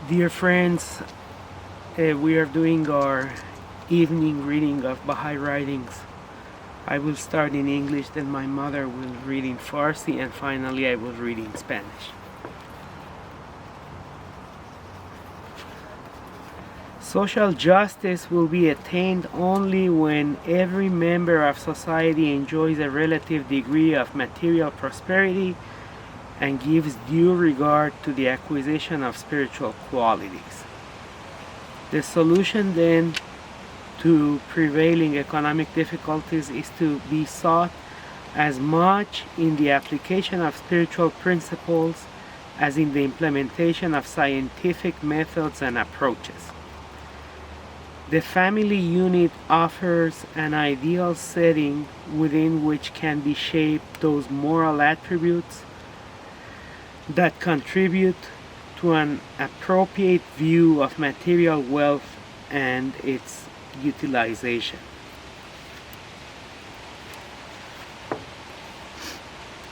Dear friends, we are doing our evening reading of Baha'i writings. I will start in English, then my mother will read in Farsi, and finally I will read in Spanish. Social justice will be attained only when every member of society enjoys a relative degree of material prosperity and gives due regard to the acquisition of spiritual qualities. The solution then to prevailing economic difficulties is to be sought as much in the application of spiritual principles as in the implementation of scientific methods and approaches. The family unit offers an ideal setting within which can be shaped those moral attributes that contribute to an appropriate view of material wealth and its utilization.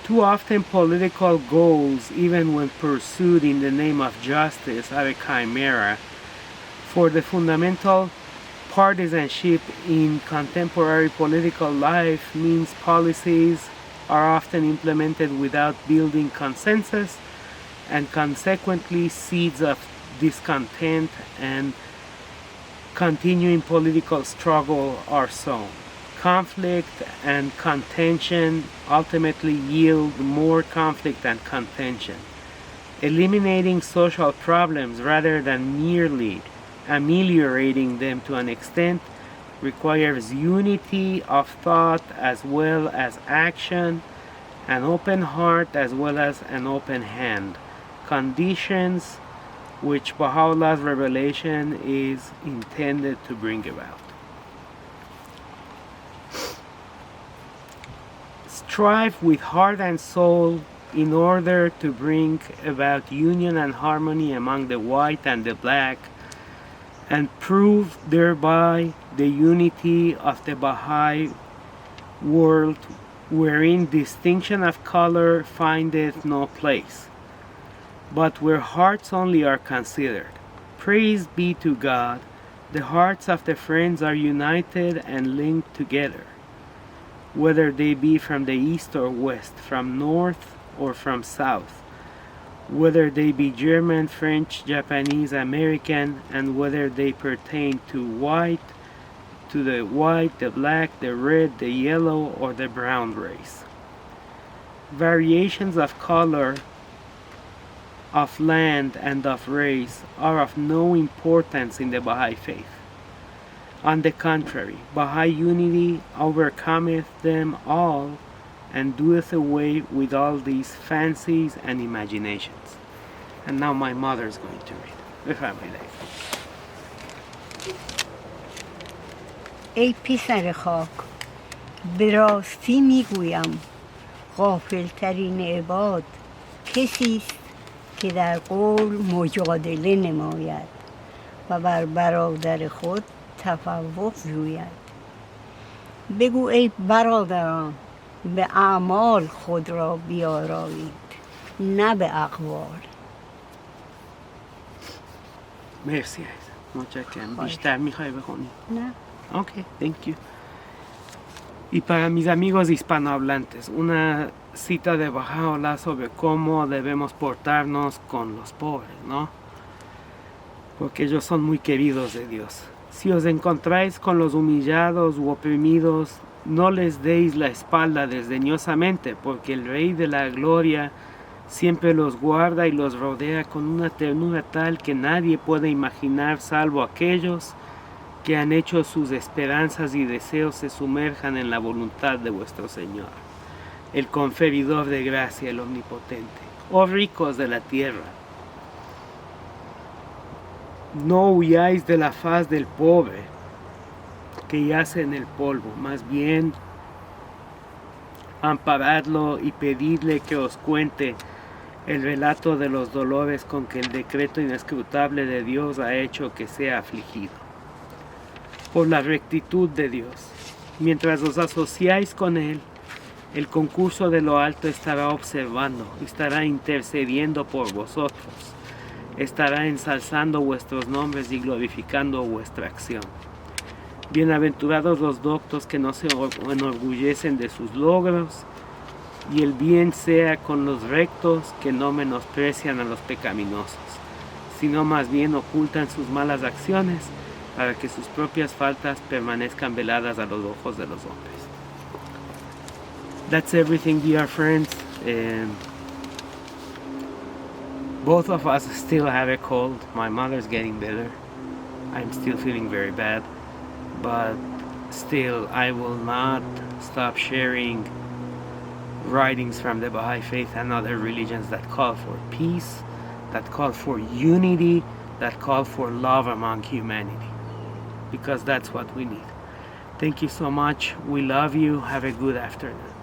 Too often political goals, even when pursued in the name of justice, are a chimera, for the fundamental partisanship in contemporary political life means policies are often implemented without building consensus, and consequently seeds of discontent and continuing political struggle are sown. Conflict and contention ultimately yield more conflict and contention. Eliminating social problems rather than merely ameliorating them to an extent requires unity of thought as well as action, an open heart as well as an open hand, conditions which Baha'u'llah's revelation is intended to bring about. Strive with heart and soul in order to bring about union and harmony among the white and the black, and prove thereby the unity of the Baha'i world, wherein distinction of color findeth no place, but where hearts only are considered. Praise be to God, the hearts of the friends are united and linked together, whether they be from the east or west, from north or from south, whether they be German, French, Japanese, American, and whether they pertain to the white, the black, the red, the yellow, or the brown race. Variations of color, of land, and of race are of no importance in the Baha'i faith. On the contrary, Baha'i unity overcometh them all and doeth away with all these fancies and imaginations. And now my mother is going to read the family life. ای پسر خاک، به راستی میگویم غافلترین عباد کسی است که در قول مجادله نماید و بر برادر خود تفوق جوید. بگو ای برادران، به اعمال خود را بیارایید، نه به اقوال. مرسی عزیزم، متشکرم. بیشتر میخوای بخونی؟ نه. Ok, thank you. Y para mis amigos hispanohablantes, una cita de Baha'u'lláh sobre cómo debemos portarnos con los pobres, ¿no? Porque ellos son muy queridos de Dios. Si os encontráis con los humillados u oprimidos, no les deis la espalda desdeñosamente, porque el Rey de la Gloria siempre los guarda y los rodea con una ternura tal que nadie puede imaginar salvo aquellos que han hecho sus esperanzas y deseos se sumerjan en la voluntad de vuestro Señor, el conferidor de gracia, el omnipotente. Oh ricos de la tierra, no huyáis de la faz del pobre que yace en el polvo, más bien amparadlo y pedidle que os cuente el relato de los dolores con que el decreto inescrutable de Dios ha hecho que sea afligido. Por la rectitud de Dios, mientras os asociáis con Él, el concurso de lo alto estará observando, estará intercediendo por vosotros, estará ensalzando vuestros nombres y glorificando vuestra acción. Bienaventurados los doctos que no se enorgullecen de sus logros, y el bien sea con los rectos que no menosprecian a los pecaminosos, sino más bien ocultan sus malas acciones para que sus propias faltas permanezcan veladas a los ojos de los hombres. That's everything, dear friends. Both of us still have a cold. My mother's getting better. I'm still feeling very bad. But still, I will not stop sharing writings from the Baha'i faith and other religions that call for peace, that call for unity, that call for love among humanity. Because that's what we need. Thank you so much. We love you. Have a good afternoon.